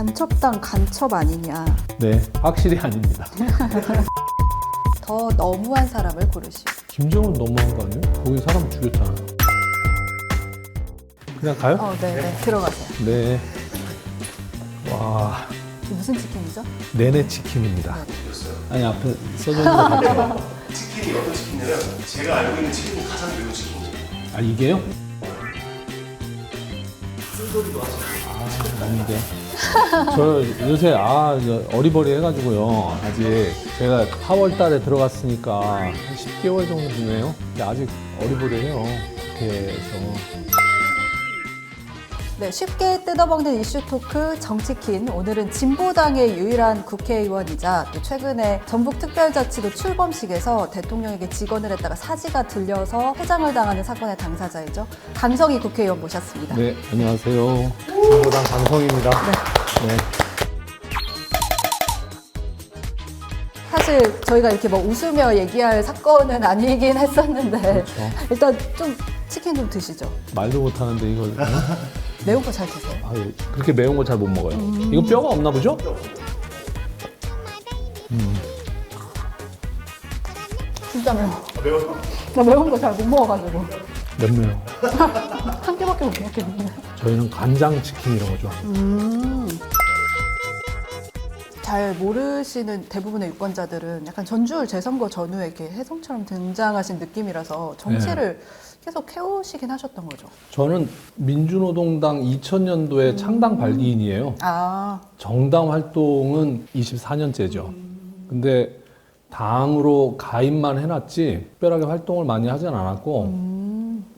간첩당 간첩 아니냐. 네, 확실히 아닙니다. 더 너무한 사람을 고르시오. 김정은 너무한 거 아니에요? 거기 사람 죽였잖아요. 그냥 가요? 네네. 들어가세요. 네. 와, 이게 무슨 치킨이죠? 내내 치킨입니다. 아니, 앞에 써져 있는 거 같아요. 치킨이 어떤 치킨이냐면 제가 알고 있는 치킨이 가장 매운 치킨이에요. 아, 이게요? 쓴소리도 하시고. 아, 아닌데. 저 요새 저 어리버리 해가지고요. 아직 제가 4월 달에 들어갔으니까 한 10개월 정도 되네요. 근데 아직 어리버리해요. 국회에서. 네, 쉽게 뜯어먹는 이슈 토크 정치킨. 오늘은 진보당의 유일한 국회의원이자 또 최근에 전북특별자치도 출범식에서 대통령에게 직언을 했다가 사지가 들려서 회장을 당하는 사건의 당사자이죠. 강성희 국회의원 모셨습니다. 네, 안녕하세요. 진보당 강성입니다. 네. 사실 저희가 이렇게 뭐 웃으며 얘기할 사건은 아니긴 했었는데 그렇죠. 일단 좀 치킨 좀 드시죠. 말도 못하는데 이걸. 매운 거 잘 드세요. 아, 그렇게 매운 거 잘 못 먹어요. 이거 뼈가 없나 보죠? 진짜 매워. 매워요? 나 매운 거 잘 못 먹어가지고 맵네요. 한 개밖에 못 먹겠는데. 저희는 간장 치킨 이런 거 좋아합니다. 잘 모르시는 대부분의 유권자들은 약간 전주울 재선거 전후에 이렇게 혜성처럼 등장하신 느낌이라서 정치를 계속 해오시긴 하셨던 거죠. 저는 민주노동당 2000년도에 창당 발기인이에요. 아, 정당 활동은 24년째죠. 근데 당으로 가입만 해놨지 특별하게 활동을 많이 하진 않았고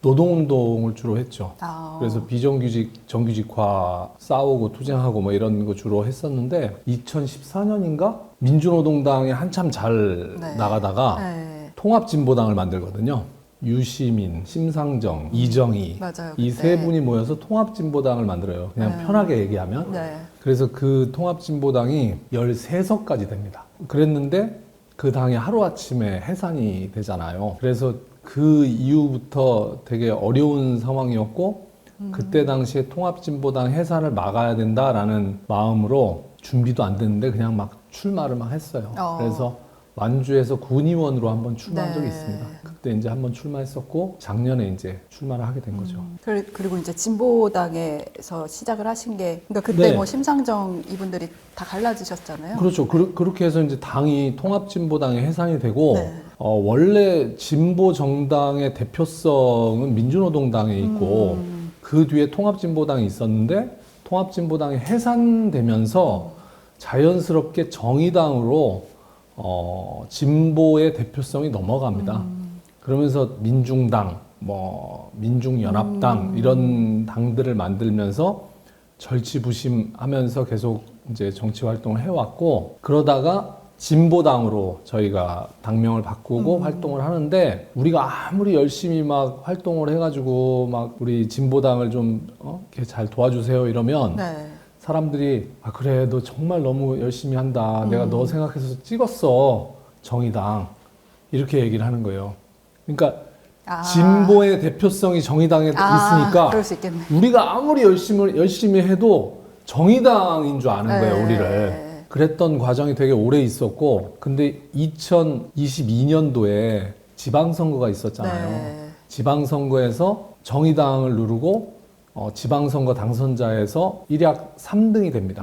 노동운동을 주로 했죠. 아. 그래서 비정규직, 정규직화 싸우고 투쟁하고 뭐 이런 거 주로 했었는데 2014년인가 민주노동당에 한참 잘 네. 나가다가 네. 통합진보당을 만들거든요. 유시민, 심상정, 이정희 맞아요, 이 그때. 세 분이 모여서 통합진보당을 만들어요. 그냥 네. 편하게 얘기하면. 네. 그래서 그 통합진보당이 13석까지 됩니다. 그랬는데 그 당이 하루아침에 해산이 되잖아요. 그래서 그 이후부터 되게 어려운 상황이었고 그때 당시에 통합진보당 해산을 막아야 된다라는 마음으로 준비도 안 됐는데 그냥 막 출마를 막 했어요. 그래서 완주에서 군의원으로 한번 출마한 네. 적이 있습니다. 그때 이제 한번 출마했었고 작년에 이제 출마를 하게 된 거죠. 그리고 이제 진보당에서 시작을 하신 게, 그러니까 그때 네. 뭐 심상정 이분들이 다 갈라지셨잖아요. 그렇죠. 그렇게 해서 이제 당이 통합진보당에 해산이 되고 네. 원래 진보 정당의 대표성은 민주노동당에 있고 그 뒤에 통합진보당이 있었는데 통합진보당이 해산되면서 자연스럽게 정의당으로 진보의 대표성이 넘어갑니다. 그러면서 민중당, 뭐 민중연합당 이런 당들을 만들면서 절치부심하면서 계속 이제 정치 활동을 해왔고 그러다가 진보당으로 저희가 당명을 바꾸고 활동을 하는데 우리가 아무리 열심히 막 활동을 해가지고 막 우리 진보당을 좀 이렇게 잘 도와주세요 이러면 네. 사람들이 그래 너 정말 너무 열심히 한다 내가 너 생각해서 찍었어 정의당 이렇게 얘기를 하는 거예요. 그러니까 진보의 대표성이 정의당에 있으니까 그럴 수 있겠네. 우리가 아무리 열심히 해도 정의당인 줄 아는 거예요, 네. 우리를. 그랬던 과정이 되게 오래 있었고, 근데 2022년도에 지방선거가 있었잖아요. 네. 지방선거에서 정의당을 누르고, 지방선거 당선자에서 일약 3등이 됩니다.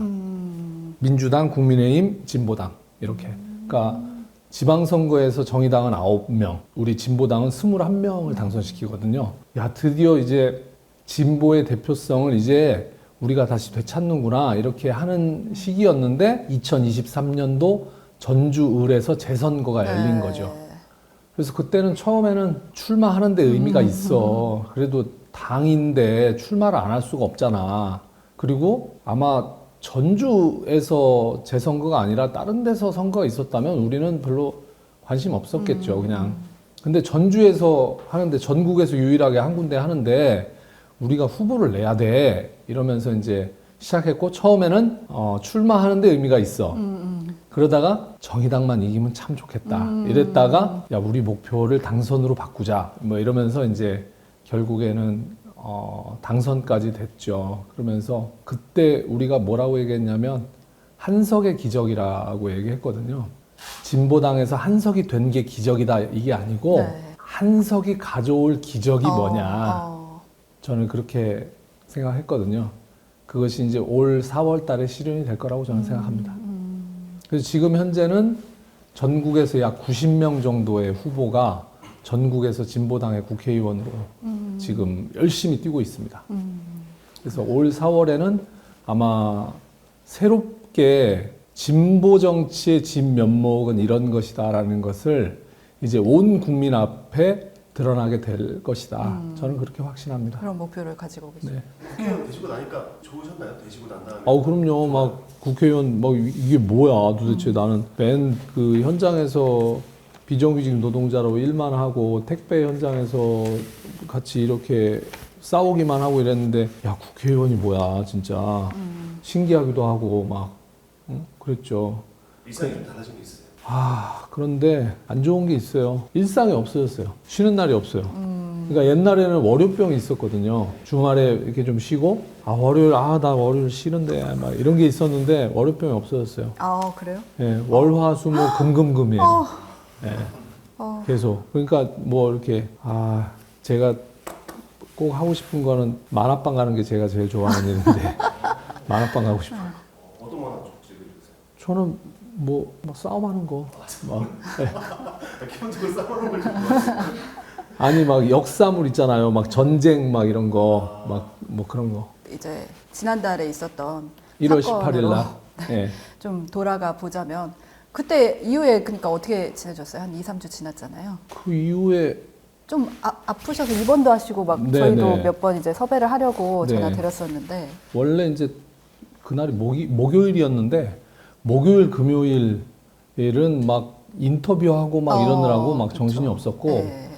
민주당, 국민의힘, 진보당. 이렇게. 그러니까 지방선거에서 정의당은 9명, 우리 진보당은 21명을 당선시키거든요. 야, 드디어 이제 진보의 대표성을 이제 우리가 다시 되찾는구나 이렇게 하는 시기였는데 2023년도 전주을에서 재선거가 열린 거죠. 그래서 그때는 처음에는 출마하는 데 의미가 있어. 그래도 당인데 출마를 안 할 수가 없잖아. 그리고 아마 전주에서 재선거가 아니라 다른 데서 선거가 있었다면 우리는 별로 관심 없었겠죠, 그냥. 근데 전주에서 하는데 전국에서 유일하게 한 군데 하는데 우리가 후보를 내야 돼 이러면서 이제 시작했고 처음에는 출마하는 데 의미가 있어. 그러다가 정의당만 이기면 참 좋겠다 이랬다가 야 우리 목표를 당선으로 바꾸자 뭐 이러면서 이제 결국에는 당선까지 됐죠. 그러면서 그때 우리가 뭐라고 얘기했냐면 한석의 기적이라고 얘기했거든요. 진보당에서 한석이 된 게 기적이다 이게 아니고 네. 한석이 가져올 기적이 뭐냐. 어. 저는 그렇게 생각했거든요. 그것이 이제 올 4월 달에 실현이 될 거라고 저는 생각합니다. 그래서 지금 현재는 전국에서 약 90명 정도의 후보가 전국에서 진보당의 국회의원으로 지금 열심히 뛰고 있습니다. 그래서 올 4월에는 아마 새롭게 진보 정치의 진면목은 이런 것이다라는 것을 이제 온 국민 앞에 드러나게 될 것이다. 저는 그렇게 확신합니다. 그런 목표를 가지고 계십니다. 네. 국회의원 되시고 나니까 좋으셨나요? 되시고 난 다음에? 그럼요. 막 국회의원 막 이게 뭐야 도대체 나는 맨 그 현장에서 비정규직 노동자로 일만 하고 택배 현장에서 같이 이렇게 싸우기만 하고 이랬는데 야 국회의원이 뭐야 진짜 신기하기도 하고 막 그랬죠. 일상이 좀 달라진 게 있어요. 그런데 안 좋은 게 있어요. 일상이 없어졌어요. 쉬는 날이 없어요. 그러니까 옛날에는 월요병이 있었거든요. 주말에 이렇게 좀 쉬고 월요일 나 월요일 싫은데 막 이런 게 있었는데 월요병이 없어졌어요. 아, 그래요? 예, 월화수목 금금금이에요. 예, 계속. 그러니까 뭐 이렇게 제가 꼭 하고 싶은 거는 만화방 가는 게 제가 제일 좋아하는 일인데 만화방 가고 싶어요. 어떤 만화 좀 즐겨주세요? 저는 뭐 막 싸움하는 거 막. 기본적으로 싸우는 걸 좋아해요. 아니 막 역사물 있잖아요. 막 전쟁 막 이런 거 막 뭐 그런 거. 이제 지난달에 있었던 1월 사건으로 18일 날. 예. 좀 돌아가 보자면 그때 이후에 그러니까 어떻게 지내셨어요? 한 2, 3주 지났잖아요. 그 이후에 좀 아프셔서 입원도 하시고 막 네, 저희도 네. 몇 번 이제 섭외를 하려고 네. 전화 드렸었는데 원래 이제 그날이 목요일이었는데 목요일 금요일은 막 인터뷰하고 막 이러느라고 막 정신이 그렇죠. 없었고 네.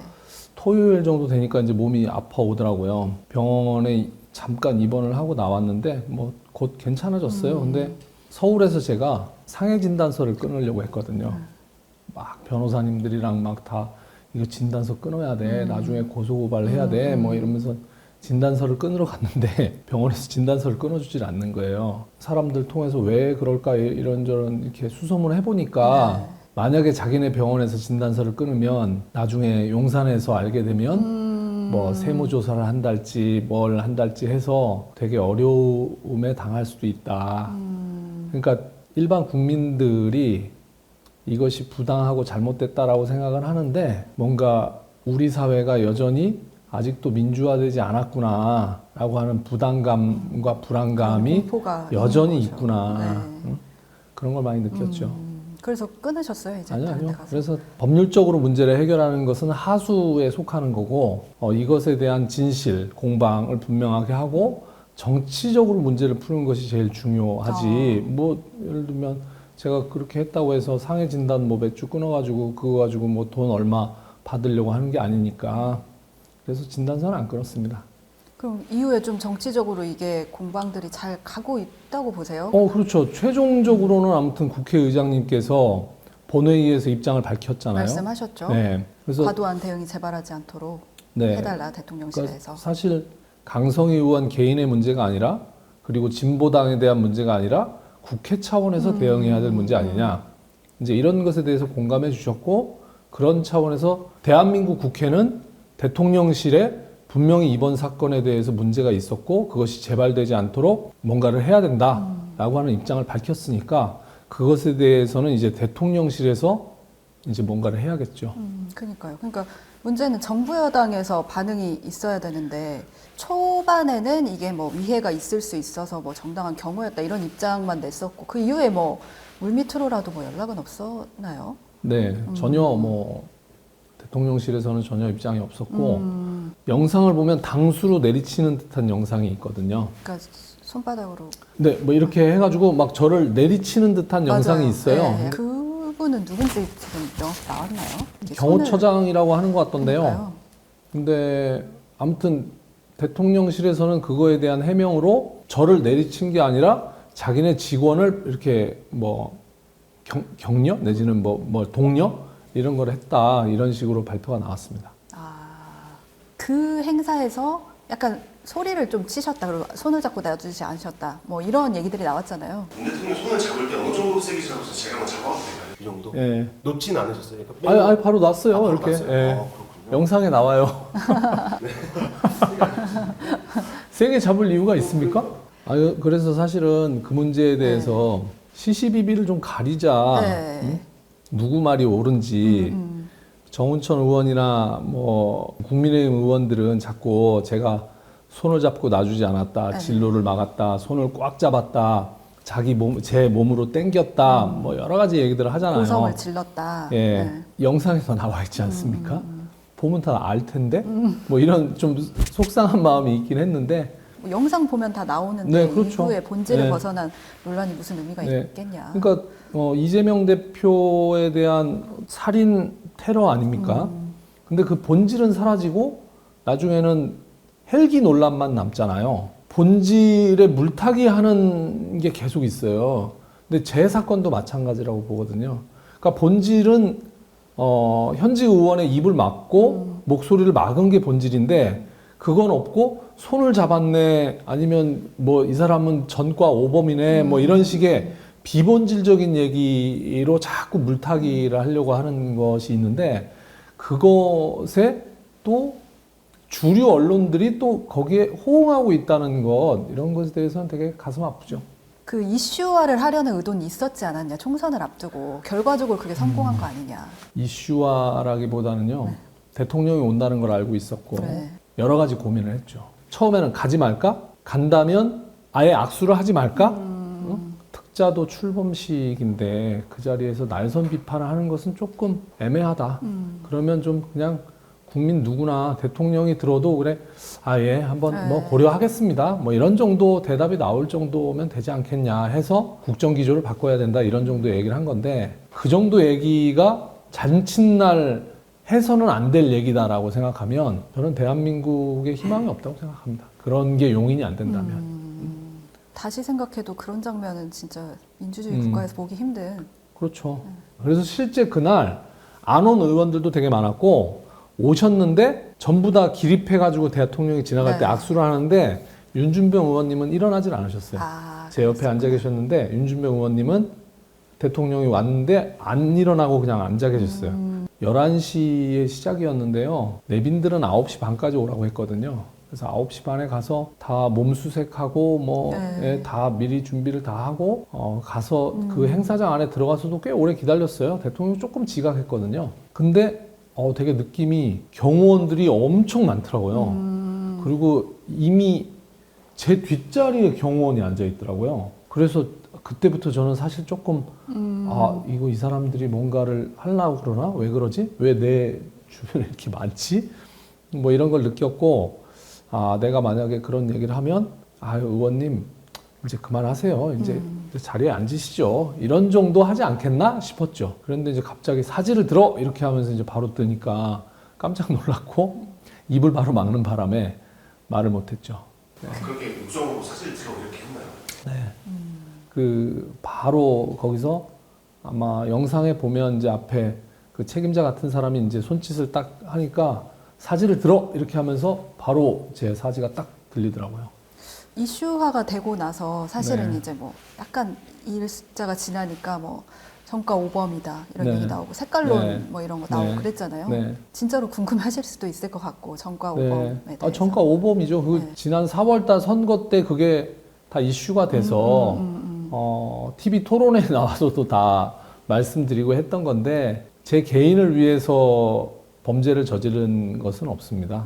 토요일 정도 되니까 이제 몸이 아파오더라고요. 병원에 잠깐 입원을 하고 나왔는데 뭐 곧 괜찮아졌어요. 근데 서울에서 제가 상해 진단서를 끊으려고 했거든요. 막 변호사님들이랑 막 다 이거 진단서 끊어야 돼. 나중에 고소고발 해야 돼. 뭐 이러면서 진단서를 끊으러 갔는데 병원에서 진단서를 끊어주질 않는 거예요. 사람들 통해서 왜 그럴까 이런저런 이렇게 수소문을 해보니까 만약에 자기네 병원에서 진단서를 끊으면 나중에 용산에서 알게 되면 뭐 세무조사를 한달지 뭘 한달지 해서 되게 어려움에 당할 수도 있다. 그러니까 일반 국민들이 이것이 부당하고 잘못됐다라고 생각을 하는데 뭔가 우리 사회가 여전히 아직도 민주화되지 않았구나라고 하는 부담감과 불안감이 공포가 여전히 있는 거죠. 있구나. 네. 응? 그런 걸 많이 느꼈죠. 그래서 끊으셨어요 이제 다른 데 아니요. 가서. 그래서 법률적으로 문제를 해결하는 것은 하수에 속하는 거고 이것에 대한 진실, 공방을 분명하게 하고 정치적으로 문제를 푸는 것이 제일 중요하지. 뭐 예를 들면 제가 그렇게 했다고 해서 상해 진단 뭐 몇 주 끊어가지고 그거 가지고 뭐 돈 얼마 받으려고 하는 게 아니니까. 그래서 진단서는 안 끊었습니다. 그럼 이후에 좀 정치적으로 이게 공방들이 잘 가고 있다고 보세요? 그렇죠. 최종적으로는 아무튼 국회의장님께서 본회의에서 입장을 밝혔잖아요. 말씀하셨죠. 네. 그래서 과도한 대응이 재발하지 않도록 네. 해달라 대통령실에서. 그러니까 사실 강성희 의원 개인의 문제가 아니라 그리고 진보당에 대한 문제가 아니라 국회 차원에서 대응해야 될 문제 아니냐. 이제 이런 것에 대해서 공감해 주셨고 그런 차원에서 대한민국 국회는 대통령실에 분명히 이번 사건에 대해서 문제가 있었고 그것이 재발되지 않도록 뭔가를 해야 된다라고 하는 입장을 밝혔으니까 그것에 대해서는 이제 대통령실에서 이제 뭔가를 해야겠죠. 그러니까요. 그러니까 문제는 정부 여당에서 반응이 있어야 되는데 초반에는 이게 뭐 위해가 있을 수 있어서 뭐 정당한 경우였다 이런 입장만 냈었고 그 이후에 뭐 물밑으로라도 뭐 연락은 없었나요? 네, 전혀 뭐 대통령실에서는 전혀 입장이 없었고 영상을 보면 당수로 내리치는 듯한 영상이 있거든요. 그러니까 손바닥으로. 네, 뭐 이렇게 해가지고 막 저를 내리치는 듯한 영상이 맞아요. 있어요. 네. 그분은 누군지 지금 명확히 나왔나요? 이게 경호처장이라고 하는 것 같던데요. 그러니까요. 근데 아무튼 대통령실에서는 그거에 대한 해명으로 저를 내리친 게 아니라 자기네 직원을 이렇게 뭐 격려 내지는 뭐 동료 이런 걸 했다 이런 식으로 발표가 나왔습니다. 그 행사에서 약간 소리를 좀 치셨다, 그리고 손을 잡고 놔주지 않으셨다, 뭐 이런 얘기들이 나왔잖아요. 문 대통령 손을 잡을 때 어느 정도 세게 잡아서 제가 한번 잡아봐도 될까요? 이 정도? 예. 높진 않으셨어요? 그러니까 아니, 바로 놨어요. 바로 이렇게. 났어요? 예. 그렇군요. 영상에 나와요. 세게 잡을 이유가 있습니까? 그래서 사실은 그 문제에 대해서 시시비비를 좀 가리자. 네. 응? 누구 말이 옳은지. 정운천 의원이나 뭐 국민의힘 의원들은 자꾸 제가 손을 잡고 놔주지 않았다, 네. 진로를 막았다, 손을 꽉 잡았다, 제 몸으로 땡겼다, 뭐 여러 가지 얘기들을 하잖아요. 고성을 질렀다. 예, 네. 영상에서 나와 있지 않습니까? 보면 다 알 텐데, 뭐 이런 좀 속상한 마음이 있긴 했는데, 뭐 영상 보면 다 나오는데 네, 그렇죠. 이후에 본질을 네. 벗어난 논란이 무슨 의미가 네. 있겠냐. 그러니까 이재명 대표에 대한 살인 테러 아닙니까? 근데 그 본질은 사라지고 나중에는 헬기 논란만 남잖아요. 본질에 물타기 하는 게 계속 있어요. 근데 제 사건도 마찬가지라고 보거든요. 그러니까 본질은 현직 의원의 입을 막고 목소리를 막은 게 본질인데 그건 없고 손을 잡았네, 아니면 뭐 이 사람은 전과 오범이네, 뭐 이런 식의 비본질적인 얘기로 자꾸 물타기를 하려고 하는 것이 있는데, 그것에 또 주류 언론들이 또 거기에 호응하고 있다는 것, 이런 것에 대해서는 되게 가슴 아프죠. 그 이슈화를 하려는 의도는 있었지 않았냐. 총선을 앞두고 결과적으로 그게 성공한 거 아니냐. 이슈화라기보다는요, 대통령이 온다는 걸 알고 있었고 네. 여러 가지 고민을 했죠. 처음에는 가지 말까? 간다면 아예 악수를 하지 말까? 특자도 출범식인데 그 자리에서 날선 비판을 하는 것은 조금 애매하다. 그러면 좀 그냥 국민 누구나 대통령이 들어도 그래, 예, 한번 네. 뭐 고려하겠습니다, 뭐 이런 정도 대답이 나올 정도면 되지 않겠냐 해서 국정기조를 바꿔야 된다, 이런 정도 얘기를 한 건데, 그 정도 얘기가 잔칫날 해서는 안 될 얘기다라고 생각하면 저는 대한민국에 희망이 없다고 생각합니다. 그런 게 용인이 안 된다면. 다시 생각해도 그런 장면은 진짜 민주주의 국가에서 보기 힘든. 그렇죠. 그래서 실제 그날 안 온 의원들도 되게 많았고, 오셨는데 전부 다 기립해가지고 대통령이 지나갈 네. 때 악수를 하는데 윤준병 의원님은 일어나질 않으셨어요. 아, 제 옆에 앉아 계셨는데 윤준병 의원님은 대통령이 왔는데 안 일어나고 그냥 앉아 계셨어요. 11시에 시작이었는데요. 내빈들은 9시 반까지 오라고 했거든요. 그래서 9시 반에 가서 다 몸수색하고 뭐 네. 다 미리 준비를 다 하고 가서 그 행사장 안에 들어가서도 꽤 오래 기다렸어요. 대통령이 조금 지각했거든요. 근데 되게 느낌이 경호원들이 엄청 많더라고요. 그리고 이미 제 뒷자리에 경호원이 앉아 있더라고요. 그래서 그때부터 저는 사실 조금 이거 이 사람들이 뭔가를 하려고 그러나? 왜 그러지? 왜 내 주변에 이렇게 많지? 뭐 이런 걸 느꼈고, 내가 만약에 그런 얘기를 하면 의원님 이제 그만하세요. 이제 자리에 앉으시죠. 이런 정도 하지 않겠나 싶었죠. 그런데 이제 갑자기 사지를 들어 이렇게 하면서 이제 바로 뜨니까 깜짝 놀랐고 입을 바로 막는 바람에 말을 못했죠. 네. 그렇게 육성으로 사진을 들어 이렇게 했나요? 네. 그 바로 거기서 아마 영상에 보면 이제 앞에 그 책임자 같은 사람이 이제 손짓을 딱 하니까 사지를 들어 이렇게 하면서 바로 제 사지가 딱 들리더라고요. 이슈화가 되고 나서 사실은 네. 이제 뭐 약간 일자가 지나니까 뭐 정가 오범이다 이런 네. 얘기 나오고 색깔론 네. 뭐 이런 거 나오고 네. 그랬잖아요. 네. 진짜로 궁금하실 수도 있을 것 같고 정가 오범에 네. 대해서. 정가 오범이죠. 그 네. 지난 4월달 선거 때 그게 다 이슈가 돼서 TV 토론에 나와서도 다 말씀드리고 했던 건데, 제 개인을 위해서 범죄를 저지른 것은 없습니다.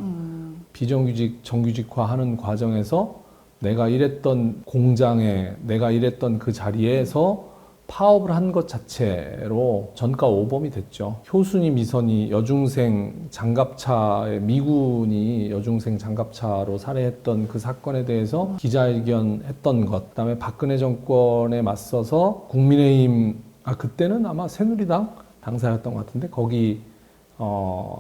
비정규직 정규직화하는 과정에서 내가 일했던 공장에, 내가 일했던 그 자리에서 파업을 한 것 자체로 전가 오범이 됐죠. 효순이 미선이 여중생 장갑차에, 미군이 여중생 장갑차로 살해했던 그 사건에 대해서 기자회견 했던 것, 그다음에 박근혜 정권에 맞서서 국민의힘, 그때는 아마 새누리당 당사였던 것 같은데 거기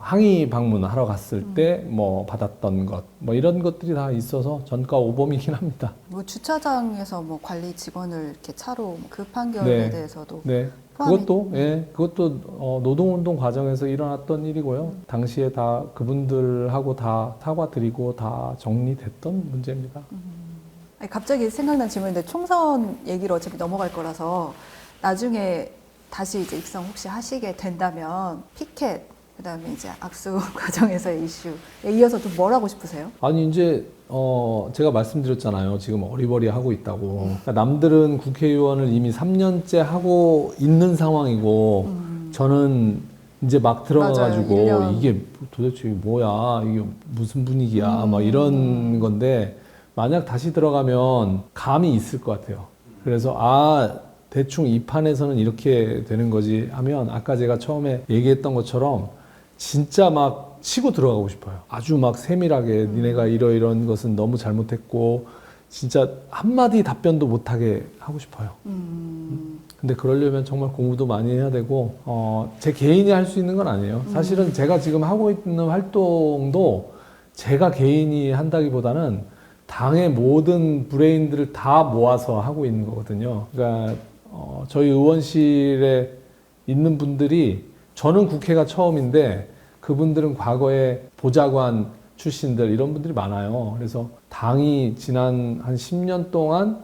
항의 방문하러 갔을 때 뭐 받았던 것, 뭐 이런 것들이 다 있어서 전과 오범이긴 합니다. 뭐 주차장에서 뭐 관리 직원을 이렇게 차로 그 판결에 네. 대해서도 네. 포함이- 그것도 노동운동 과정에서 일어났던 일이고요. 당시에 다 그분들하고 다 사과드리고 다 정리됐던 문제입니다. 아니, 갑자기 생각난 질문인데 총선 얘기로 어차피 넘어갈 거라서 나중에 다시 이제 입성 혹시 하시게 된다면 피켓 그다음에 이제 악수 과정에서의 이슈에 이어서 좀 뭘 하고 싶으세요? 아니 이제 제가 말씀드렸잖아요. 지금 어리버리하고 있다고. 그러니까 남들은 국회의원을 이미 3년째 하고 있는 상황이고 저는 이제 막 들어가가지고 맞아요. 1년. 이게 도대체 뭐야, 이게 무슨 분위기야, 막 이런 건데 만약 다시 들어가면 감이 있을 것 같아요. 그래서 대충 이 판에서는 이렇게 되는 거지 하면 아까 제가 처음에 얘기했던 것처럼 진짜 막 치고 들어가고 싶어요. 아주 막 세밀하게 니네가 이런 것은 너무 잘못했고 진짜 한마디 답변도 못하게 하고 싶어요. 근데 그러려면 정말 공부도 많이 해야 되고 제 개인이 할 수 있는 건 아니에요. 사실은 제가 지금 하고 있는 활동도 제가 개인이 한다기보다는 당의 모든 브레인들을 다 모아서 하고 있는 거거든요. 그러니까 저희 의원실에 있는 분들이 저는 국회가 처음인데 그분들은 과거에 보좌관 출신들 이런 분들이 많아요. 그래서 당이 지난 한 10년 동안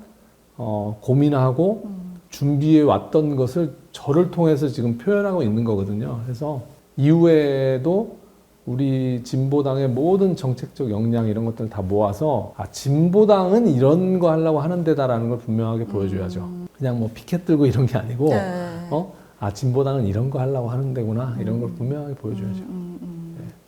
고민하고 준비해 왔던 것을 저를 통해서 지금 표현하고 있는 거거든요. 그래서 이후에도 우리 진보당의 모든 정책적 역량 이런 것들을 다 모아서 진보당은 이런 거 하려고 하는 데다라는 걸 분명하게 보여줘야죠. 그냥 뭐 피켓 들고 이런 게 아니고 네. 진보당은 이런 거 하려고 하는 데구나 이런 걸 분명하게 보여줘야죠.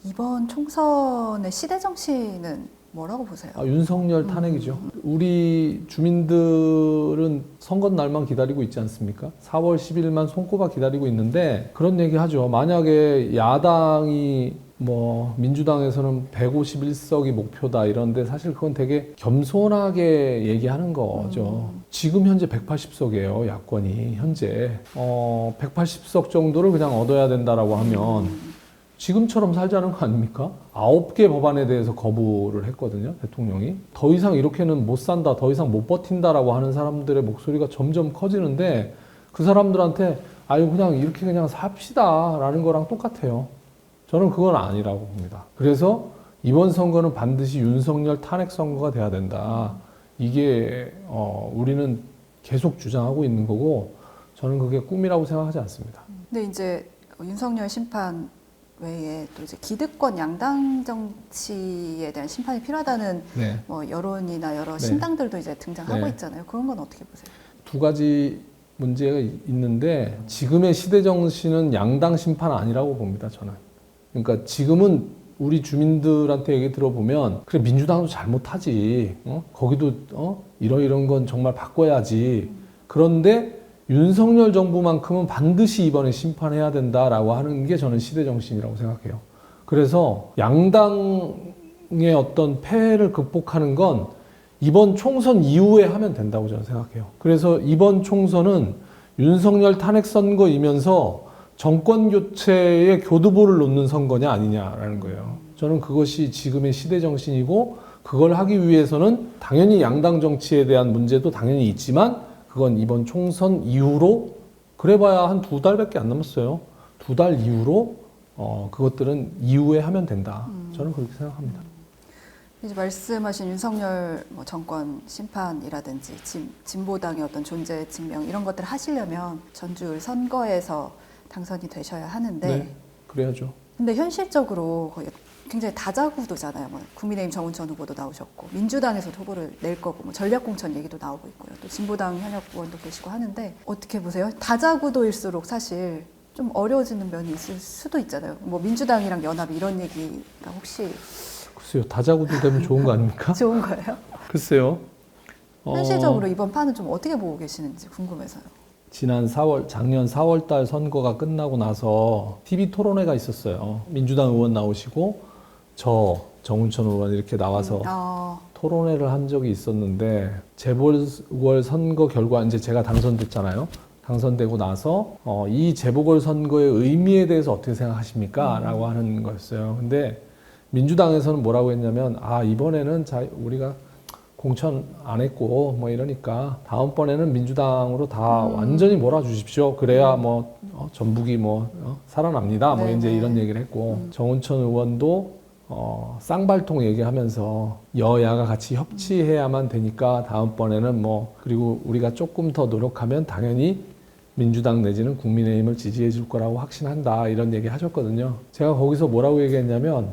이번 총선의 시대 정신은 뭐라고 보세요? 윤석열 탄핵이죠. 우리 주민들은 선거 날만 기다리고 있지 않습니까? 4월 10일만 손꼽아 기다리고 있는데 그런 얘기 하죠. 만약에 야당이 뭐 민주당에서는 151석이 목표다 이런데 사실 그건 되게 겸손하게 얘기하는 거죠. 지금 현재 180석이에요. 야권이 현재 180석 정도를 그냥 얻어야 된다라고 하면 지금처럼 살자는 거 아닙니까? 9개 법안에 대해서 거부를 했거든요, 대통령이. 더 이상 이렇게는 못 산다, 더 이상 못 버틴다라고 하는 사람들의 목소리가 점점 커지는데 그 사람들한테 그냥 이렇게 그냥 삽시다 라는 거랑 똑같아요. 저는 그건 아니라고 봅니다. 그래서 이번 선거는 반드시 윤석열 탄핵 선거가 돼야 된다. 이게 우리는 계속 주장하고 있는 거고 저는 그게 꿈이라고 생각하지 않습니다. 근데 이제 윤석열 심판 외에 또 이제 기득권 양당 정치에 대한 심판이 필요하다는 네. 뭐 여론이나 여러 네. 신당들도 이제 등장하고 네. 있잖아요. 그런 건 어떻게 보세요? 두 가지 문제가 있는데 지금의 시대 정신은 양당 심판 아니라고 봅니다. 저는. 그러니까 지금은 우리 주민들한테 얘기 들어보면 그래 민주당도 잘못하지. 거기도 이런 건 정말 바꿔야지. 그런데 윤석열 정부만큼은 반드시 이번에 심판해야 된다라고 하는 게 저는 시대 정신이라고 생각해요. 그래서 양당의 어떤 폐해를 극복하는 건 이번 총선 이후에 하면 된다고 저는 생각해요. 그래서 이번 총선은 윤석열 탄핵 선거이면서 정권 교체의 교두보를 놓는 선거냐 아니냐라는 거예요. 저는 그것이 지금의 시대 정신이고 그걸 하기 위해서는 당연히 양당 정치에 대한 문제도 당연히 있지만 그건 이번 총선 이후로 그래봐야 한 2달밖에 안 남았어요. 2달 이후로 그것들은 이후에 하면 된다. 저는 그렇게 생각합니다. 이제 말씀하신 윤석열 뭐 정권 심판이라든지 진보당의 어떤 존재 증명 이런 것들을 하시려면 전주 선거에서 당선이 되셔야 하는데 네, 그래야죠. 근데 현실적으로 거의 굉장히 다자구도잖아요. 뭐 국민의힘 정운천 후보도 나오셨고 민주당에서도 후보를 낼 거고 뭐 전략공천 얘기도 나오고 있고요. 또 진보당 현역 의원도 계시고 하는데 어떻게 보세요? 다자구도일수록 사실 좀 어려워지는 면이 있을 수도 있잖아요. 뭐 민주당이랑 연합 이런 얘기가 혹시 글쎄요. 다자구도 되면 좋은 거 아닙니까? 좋은 거예요? 글쎄요. 현실적으로 이번 판은 좀 어떻게 보고 계시는지 궁금해서요. 작년 4월 달 선거가 끝나고 나서 TV 토론회가 있었어요. 민주당 의원 나오시고 정운천 의원 이렇게 나와서 토론회를 한 적이 있었는데 재보궐 선거 결과 이제 제가 당선됐잖아요. 당선되고 나서 이 재보궐선거의 의미에 대해서 어떻게 생각하십니까? 라고 하는 거였어요. 근데 민주당에서는 뭐라고 했냐면 이번에는 우리가 공천 안 했고 뭐 이러니까 다음번에는 민주당으로 다 완전히 몰아주십시오. 그래야 뭐 전북이 살아납니다. 뭐 이제 이런 얘기를 했고 정운천 의원도 쌍발통 얘기하면서 여야가 같이 협치해야만 되니까 다음번에는 그리고 우리가 조금 더 노력하면 당연히 민주당 내지는 국민의힘을 지지해 줄 거라고 확신한다 이런 얘기 하셨거든요. 제가 거기서 뭐라고 얘기했냐면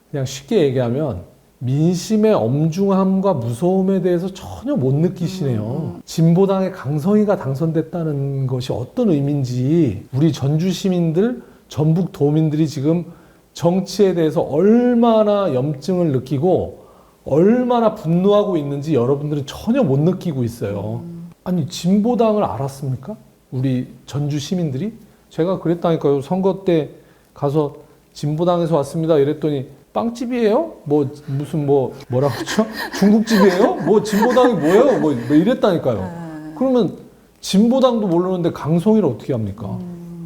그냥 쉽게 얘기하면 민심의 엄중함과 무서움에 대해서 전혀 못 느끼시네요. 진보당의 강성희가 당선됐다는 것이 어떤 의미인지 우리 전주 시민들, 전북 도민들이 지금 정치에 대해서 얼마나 염증을 느끼고 얼마나 분노하고 있는지 여러분들은 전혀 못 느끼고 있어요. 아니 진보당을 알았습니까? 우리 전주 시민들이? 제가 그랬다니까요. 선거 때 가서 진보당에서 왔습니다 이랬더니 빵집이에요? 뭐라고 그러죠? 중국집이에요? 진보당이 뭐예요? 뭐 이랬다니까요. 그러면 진보당도 모르는데 강성희를 어떻게 합니까?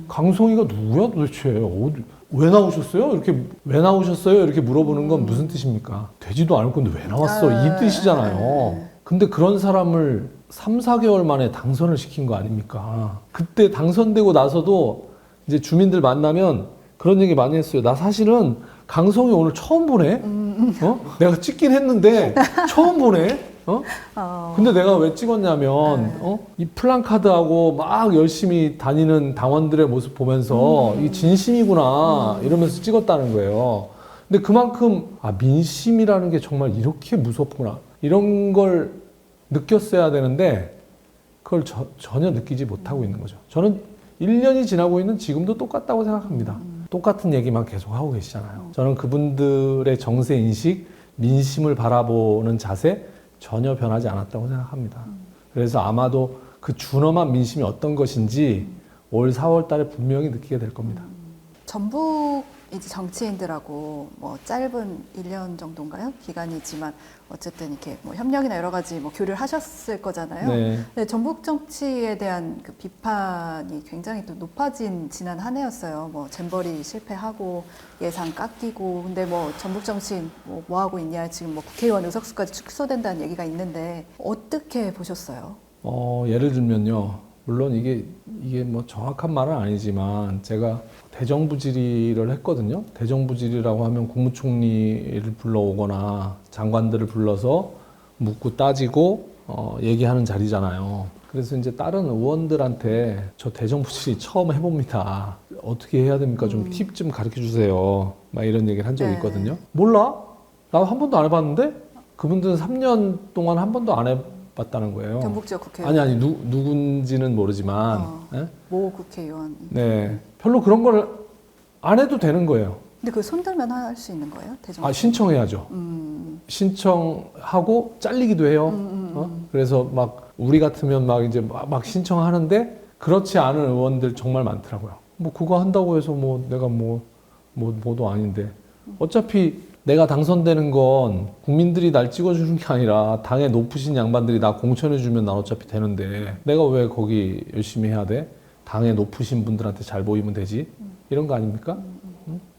강성희가 누구야 도대체? 왜 나오셨어요? 왜 나오셨어요? 이렇게 물어보는 건 무슨 뜻입니까? 되지도 않을 건데 왜 나왔어? 이 뜻이잖아요. 근데 그런 사람을 3, 4개월 만에 당선을 시킨 거 아닙니까? 그때 당선되고 나서도 이제 주민들 만나면 그런 얘기 많이 했어요. 나 사실은 강성희 오늘 처음 보네? 내가 찍긴 했는데 처음 보네? 근데 내가 왜 찍었냐면 이 플랜카드하고 막 열심히 다니는 당원들의 모습 보면서 이 진심이구나 이러면서 찍었다는 거예요. 근데 그만큼 민심이라는 게 정말 이렇게 무섭구나 이런 걸 느꼈어야 되는데 그걸 전혀 느끼지 못하고 있는 거죠. 저는 1년이 지나고 있는 지금도 똑같다고 생각합니다. 똑같은 얘기만 계속 하고 계시잖아요. 저는 그분들의 정세 인식, 민심을 바라보는 자세 전혀 변하지 않았다고 생각합니다. 그래서 아마도 그 준엄한 민심이 어떤 것인지 올 4월 달에 분명히 느끼게 될 겁니다. 전북 이제 정치인들하고 짧은 1년 정도인가요? 기간이지만 어쨌든 이렇게 협력이나 여러 가지 교류를 하셨을 거잖아요. 네. 근데 전북 정치에 대한 그 비판이 굉장히 또 높아진 지난 한 해였어요. 잼버리 실패하고 예산 깎이고 근데 전북 정치인 뭐 하고 있냐 지금 국회의원 의석수까지 축소된다는 얘기가 있는데 어떻게 보셨어요? 예를 들면요. 물론 이게 정확한 말은 아니지만 제가 대정부 질의를 했거든요. 대정부 질의라고 하면 국무총리를 불러오거나 장관들을 불러서 묻고 따지고 얘기하는 자리잖아요. 그래서 이제 다른 의원들한테 저 대정부 질의 처음 해봅니다. 어떻게 해야 됩니까? 좀 팁 좀 가르쳐 주세요. 막 이런 얘기를 한 적이 있거든요. 몰라? 나 한 번도 안 해봤는데? 그분들은 3년 동안 한 번도 안 해봤다는 거예요. 경북 지역 국회의원. 아니 누군지는 모르지만 모 국회의원. 네, 별로 그런 걸 안 해도 되는 거예요. 근데 그 손들면 할 수 있는 거예요? 대정부? 신청해야죠. 신청하고 잘리기도 해요. 그래서 우리 같으면 이제 막 신청하는데 그렇지 않은 의원들 정말 많더라고요. 그거 한다고 해서 내가 뭐도 아닌데 어차피 내가 당선되는 건 국민들이 날 찍어주는 게 아니라 당의 높으신 양반들이 나 공천해주면 난 어차피 되는데 내가 왜 거기 열심히 해야 돼? 당의 높으신 분들한테 잘 보이면 되지? 이런 거 아닙니까?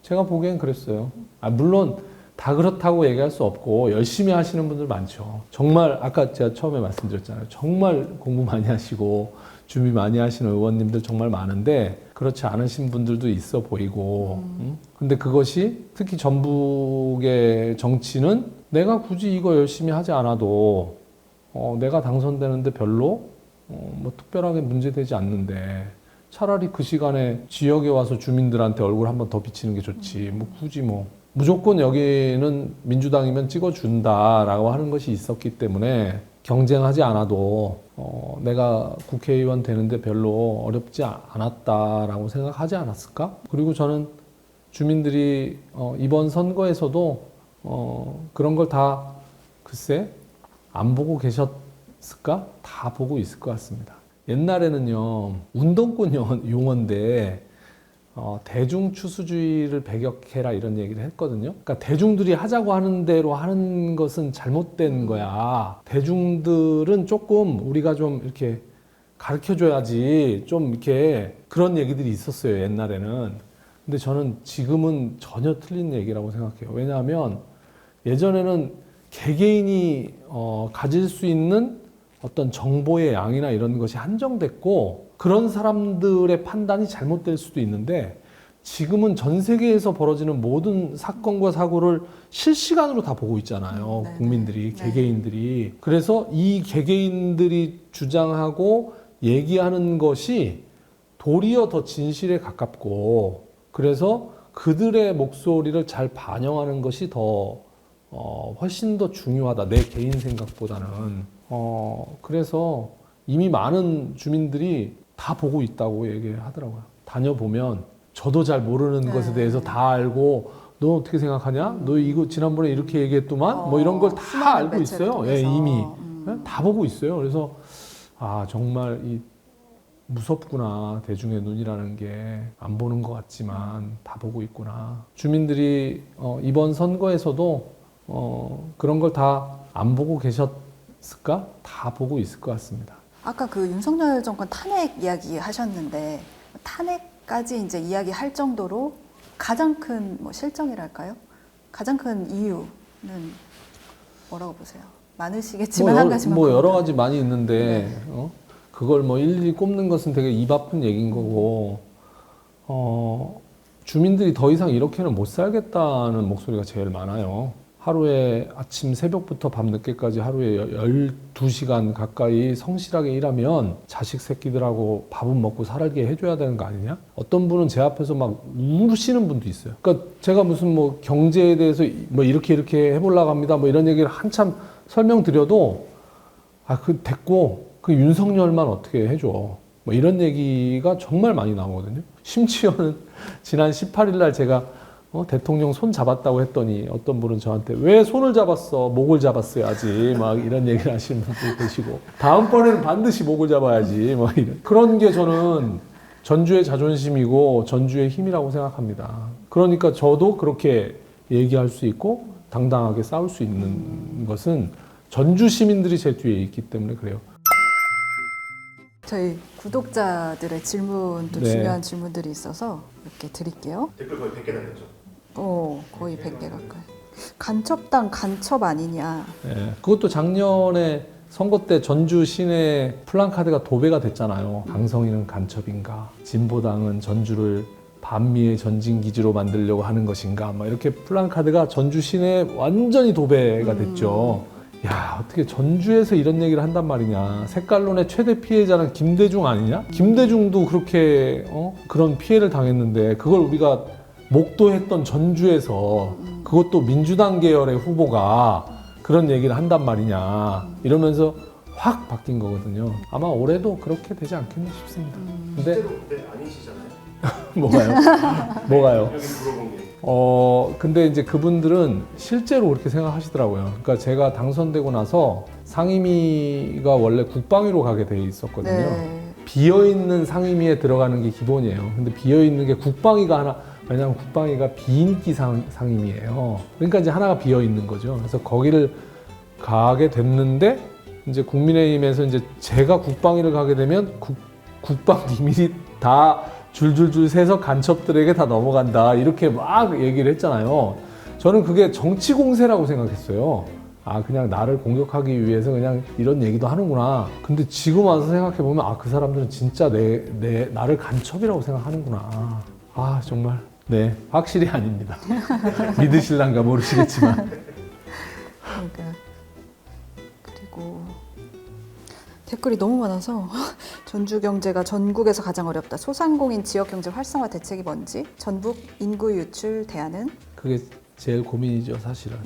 제가 보기엔 그랬어요. 물론 다 그렇다고 얘기할 수 없고 열심히 하시는 분들 많죠. 정말 아까 제가 처음에 말씀드렸잖아요. 정말 공부 많이 하시고 준비 많이 하시는 의원님들 정말 많은데 그렇지 않으신 분들도 있어 보이고 근데 그것이 특히 전북의 정치는 내가 굳이 이거 열심히 하지 않아도 내가 당선되는데 별로 특별하게 문제되지 않는데 차라리 그 시간에 지역에 와서 주민들한테 얼굴 한번 더 비치는 게 좋지 굳이 무조건 여기는 민주당이면 찍어준다라고 하는 것이 있었기 때문에 경쟁하지 않아도 내가 국회의원 되는데 별로 어렵지 않았다라고 생각하지 않았을까? 그리고 저는 주민들이 이번 선거에서도 그런 걸 다 글쎄 안 보고 계셨을까? 다 보고 있을 것 같습니다. 옛날에는요 운동권 용어인데 대중 추수주의를 배격해라 이런 얘기를 했거든요. 그러니까 대중들이 하자고 하는 대로 하는 것은 잘못된 거야. 대중들은 조금 우리가 좀 이렇게 가르쳐줘야지 좀 이렇게 그런 얘기들이 있었어요, 옛날에는. 근데 저는 지금은 전혀 틀린 얘기라고 생각해요. 왜냐하면 예전에는 개개인이 가질 수 있는 어떤 정보의 양이나 이런 것이 한정됐고 그런 사람들의 판단이 잘못될 수도 있는데 지금은 전 세계에서 벌어지는 모든 사건과 사고를 실시간으로 다 보고 있잖아요. 네네. 국민들이, 네. 개개인들이. 그래서 이 개개인들이 주장하고 얘기하는 것이 도리어 더 진실에 가깝고 그래서 그들의 목소리를 잘 반영하는 것이 훨씬 더 중요하다. 내 개인 생각보다는. 그래서 이미 많은 주민들이 다 보고 있다고 얘기하더라고요. 다녀보면 저도 잘 모르는 것에 대해서 다 알고 너 어떻게 생각하냐? 너 이거 지난번에 이렇게 얘기했더만? 뭐 이런 걸 다 수많은 알고 매체를 있어요. 예, 통해서. 이미. 다 보고 있어요. 그래서 정말 무섭구나. 대중의 눈이라는 게 안 보는 것 같지만 다 보고 있구나. 주민들이 이번 선거에서도 그런 걸 다 안 보고 계셨을까? 다 보고 있을 것 같습니다. 아까 그 윤석열 정권 탄핵 이야기 하셨는데 탄핵까지 이제 이야기할 정도로 가장 큰 뭐 실정이랄까요? 가장 큰 이유는 뭐라고 보세요? 많으시겠지만 한 가지만. 여러 가지 많이 있는데 그걸 일일이 꼽는 것은 되게 입 아픈 얘기인 거고 주민들이 더 이상 이렇게는 못 살겠다는 목소리가 제일 많아요. 하루에 아침 새벽부터 밤 늦게까지 하루에 12시간 가까이 성실하게 일하면 자식 새끼들하고 밥은 먹고 살게 해줘야 되는 거 아니냐? 어떤 분은 제 앞에서 막 우시는 분도 있어요. 그러니까 제가 무슨 경제에 대해서 이렇게 해보려고 합니다. 이런 얘기를 한참 설명드려도 됐고 그 윤석열만 어떻게 해줘. 이런 얘기가 정말 많이 나오거든요. 심지어는 지난 18일 날 제가 대통령 손 잡았다고 했더니 어떤 분은 저한테 왜 손을 잡았어? 목을 잡았어야지. 막 이런 얘기를 하시는 분도 계시고 다음번에는 반드시 목을 잡아야지. 이런. 그런 게 저는 전주의 자존심이고 전주의 힘이라고 생각합니다. 그러니까 저도 그렇게 얘기할 수 있고 당당하게 싸울 수 있는 것은 전주 시민들이 제 뒤에 있기 때문에 그래요. 저희 구독자들의 질문도 네. 중요한 질문들이 있어서 이렇게 드릴게요. 댓글 거의 100개 달렸죠. 거의 100개 가까이. 간첩당 간첩 아니냐. 네, 그것도 작년에 선거 때 전주 시내 플랜카드가 도배가 됐잖아요. 강성희는 간첩인가? 진보당은 전주를 반미의 전진기지로 만들려고 하는 것인가? 이렇게 플랜카드가 전주 시내에 완전히 도배가 됐죠. 야, 어떻게 전주에서 이런 얘기를 한단 말이냐. 색깔론의 최대 피해자는 김대중 아니냐? 김대중도 그렇게 그런 피해를 당했는데 그걸 우리가 목도했던 전주에서 그것도 민주당 계열의 후보가 그런 얘기를 한단 말이냐. 이러면서 확 바뀐 거거든요. 아마 올해도 그렇게 되지 않겠나 싶습니다. 근데 실제로 그때 아니시잖아요. 뭐가요? 여기 물어본 게. 근데 이제 그분들은 실제로 그렇게 생각하시더라고요. 그러니까 제가 당선되고 나서 상임위가 원래 국방위로 가게 돼 있었거든요. 네. 비어있는 상임위에 들어가는 게 기본이에요. 근데 비어있는 게 국방위가 하나, 왜냐하면 국방위가 비인기 상임위예요. 그러니까 이제 하나가 비어있는 거죠. 그래서 거기를 가게 됐는데 이제 국민의힘에서 이제 제가 국방위를 가게 되면 국방 비밀이 다 줄줄줄 새서 간첩들에게 다 넘어간다. 이렇게 막 얘기를 했잖아요. 저는 그게 정치 공세라고 생각했어요. 그냥 나를 공격하기 위해서 그냥 이런 얘기도 하는구나. 근데 지금 와서 생각해보면 그 사람들은 진짜 나를 간첩이라고 생각하는구나. 정말. 네, 확실히 아닙니다. 믿으실란가 모르시겠지만. 그러니까. 그리고 댓글이 너무 많아서 전주 경제가 전국에서 가장 어렵다. 소상공인 지역 경제 활성화 대책이 뭔지, 전북 인구 유출 대안은? 그게 제일 고민이죠, 사실은.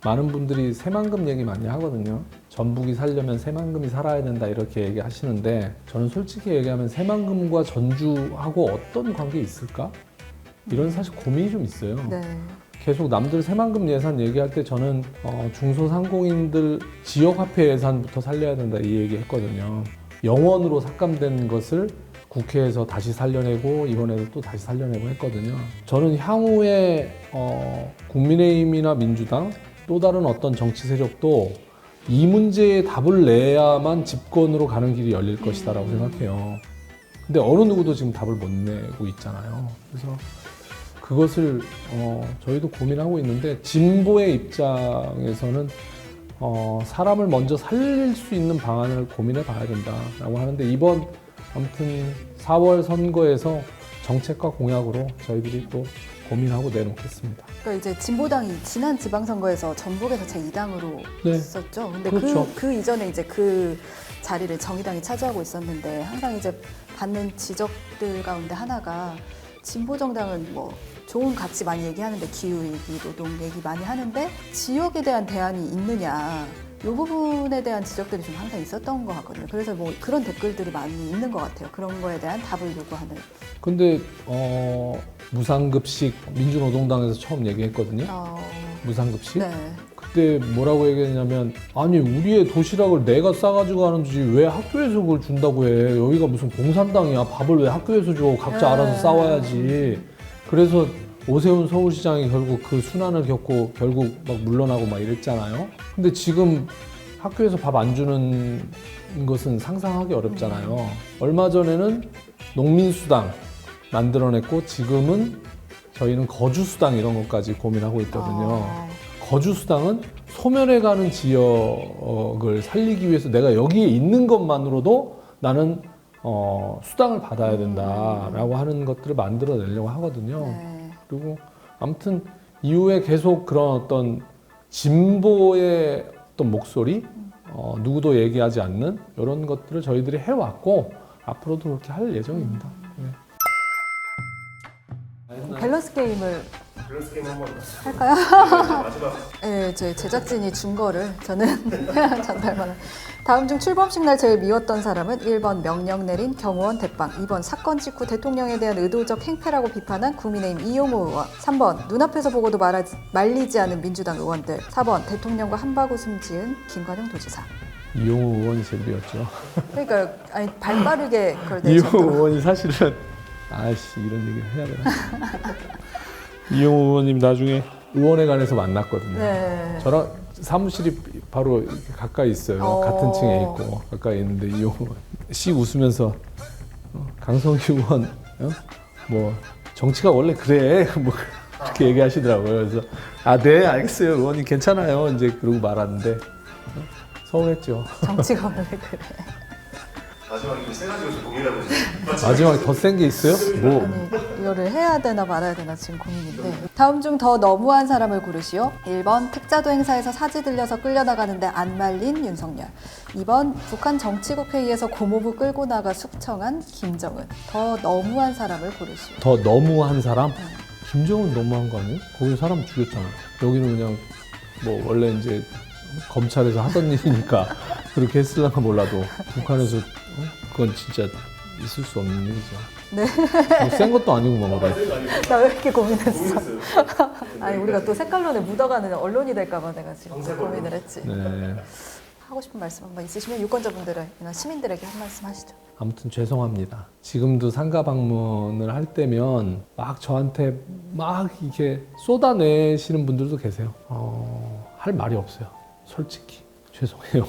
많은 분들이 새만금 얘기 많이 하거든요. 전북이 살려면 새만금이 살아야 된다 이렇게 얘기하시는데 저는 솔직히 얘기하면 새만금과 전주하고 어떤 관계 있을까? 이런 사실 고민이 좀 있어요. 네. 계속 남들 새만금 예산 얘기할 때 저는 중소상공인들 지역화폐 예산부터 살려야 된다 이 얘기 했거든요. 영원으로 삭감된 것을 국회에서 다시 살려내고 이번에도 또 다시 살려내고 했거든요. 저는 향후에 국민의힘이나 민주당 또 다른 어떤 정치 세력도 이 문제에 답을 내야만 집권으로 가는 길이 열릴 것이다라고 생각해요. 근데 어느 누구도 지금 답을 못 내고 있잖아요. 그래서 그것을 저희도 고민하고 있는데 진보의 입장에서는 사람을 먼저 살릴 수 있는 방안을 고민해 봐야 된다라고 하는데 이번 아무튼 4월 선거에서 정책과 공약으로 저희들이 또 고민하고 내놓겠습니다. 그러니까 이제 진보당이 지난 지방선거에서 전북에서 제2당으로 네. 있었죠. 근데 그렇죠. 그 이전에 이제 그 자리를 정의당이 차지하고 있었는데 항상 이제 받는 지적들 가운데 하나가 진보 정당은 뭐 좋은 가치 많이 얘기하는데 기후 얘기, 노동 얘기 많이 하는데 지역에 대한 대안이 있느냐 이 부분에 대한 지적들이 좀 항상 있었던 것 같거든요. 그래서 뭐 그런 댓글들이 많이 있는 것 같아요. 그런 거에 대한 답을 요구하는. 근데 무상급식 민주노동당에서 처음 얘기했거든요. 무상급식. 네. 그때 뭐라고 얘기했냐면 아니 우리의 도시락을 내가 싸가지고 가는지 왜 학교에서 그걸 준다고 해. 여기가 무슨 공산당이야. 밥을 왜 학교에서 줘. 각자 알아서 싸와야지. 그래서 오세훈 서울시장이 결국 그 순환을 겪고 결국 막 물러나고 막 이랬잖아요. 근데 지금 학교에서 밥 안 주는 것은 상상하기 어렵잖아요. 얼마 전에는 농민수당 만들어냈고 지금은 저희는 거주수당 이런 것까지 고민하고 있거든요. 거주수당은 소멸해가는 지역을 살리기 위해서 내가 여기에 있는 것만으로도 나는 수당을 받아야 된다라고 하는 것들을 만들어내려고 하거든요. 네. 그리고 아무튼 이후에 계속 그런 어떤 진보의 어떤 목소리, 누구도 얘기하지 않는 이런 것들을 저희들이 해왔고 앞으로도 그렇게 할 예정입니다. 네. 밸런스 게임을 밸런스 게임 한번 할까요? 마지막 네, 저희 제작진이 준 거를 저는 전달만. 다음 중 출범식 날 제일 미웠던 사람은 1번 명령 내린 경호원 대빵, 2번 사건 직후 대통령에 대한 의도적 행패라고 비판한 국민의힘 이용호 의원, 3번 눈앞에서 보고도 말리지 않은 민주당 의원들, 4번 대통령과 한바구음 지은 김관영 도지사. 이용호 의원이 제일 미웠죠. 그러니까 아니 발빠르게 그걸 이용호 내셨더라고요. 의원이 사실은 아이씨 이런 얘기를 해야 되나? 이용호 의원님 나중에 의원회관에서 만났거든요. 네. 저랑 사무실이 바로 이렇게 가까이 있어요. 같은 층에 있고 가까이 있는데 이용호 의원 씩 웃으면서 강성규 의원 뭐 정치가 원래 그래 뭐 그렇게 얘기하시더라고요. 그래서 네 알겠어요 의원님 괜찮아요 이제 그러고 말았는데 서운했죠. 정치가 원래 그래. 마지막에 세 가지로 좀 고민하고 있어요. 마지막에 더 센 게 있어요? 뭐 아니 이거를 해야 되나 말아야 되나 지금 고민인데 다음 중 더 너무한 사람을 고르시오. 1번 특자도 행사에서 사지 들려서 끌려나가는데 안 말린 윤석열, 2번 북한 정치국 회의에서 고모부 끌고 나가 숙청한 김정은. 더 너무한 사람을 고르시오. 더 너무한 사람? 김정은 너무한 거 아니에요? 거기 사람 죽였잖아. 여기는 그냥 뭐 원래 이제 검찰에서 하던 일이니까 그렇게 했을랑가 몰라도 북한에서 그건 진짜 있을 수 없는 일이죠. 네. 뭐센 것도 아니고 막 그래. 나 왜 이렇게 고민했어? 아니 우리가 또 색깔론에 묻어가는 언론이 될까봐 내가 지금 고민을 했지. 네. 하고 싶은 말씀 한번 있으시면 유권자분들이나 시민들에게 한 말씀 하시죠. 아무튼 죄송합니다. 지금도 상가 방문을 할 때면 막 저한테 막 이렇게 쏟아내시는 분들도 계세요. 할 말이 없어요. 솔직히 죄송해요.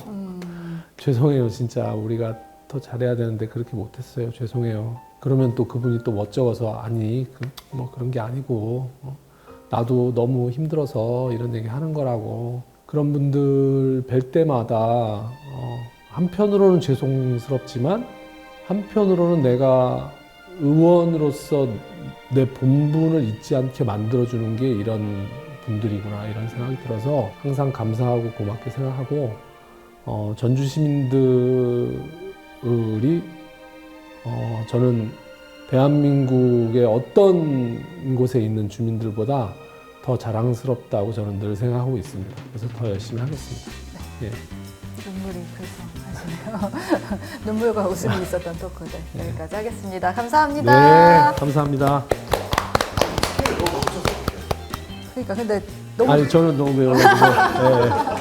죄송해요. 진짜 우리가 더 잘해야 되는데 그렇게 못했어요. 죄송해요. 그러면 또 그분이 또 멋쩍어서 아니 뭐 그런 게 아니고 나도 너무 힘들어서 이런 얘기 하는 거라고. 그런 분들 뵐 때마다 한편으로는 죄송스럽지만 한편으로는 내가 의원으로서 내 본분을 잊지 않게 만들어주는 게 이런 분들이구나 이런 생각이 들어서 항상 감사하고 고맙게 생각하고 전주 시민들이 저는 대한민국의 어떤 곳에 있는 주민들보다 더 자랑스럽다고 저는 늘 생각하고 있습니다. 그래서 더 열심히 하겠습니다. 예. 눈물이 글썽하시네요. 눈물과 웃음이 있었던 토크들 여기까지 하겠습니다. 감사합니다. 네, 감사합니다. 그러니까 근데 너무 아니 저는 너무 배워가지고. 네.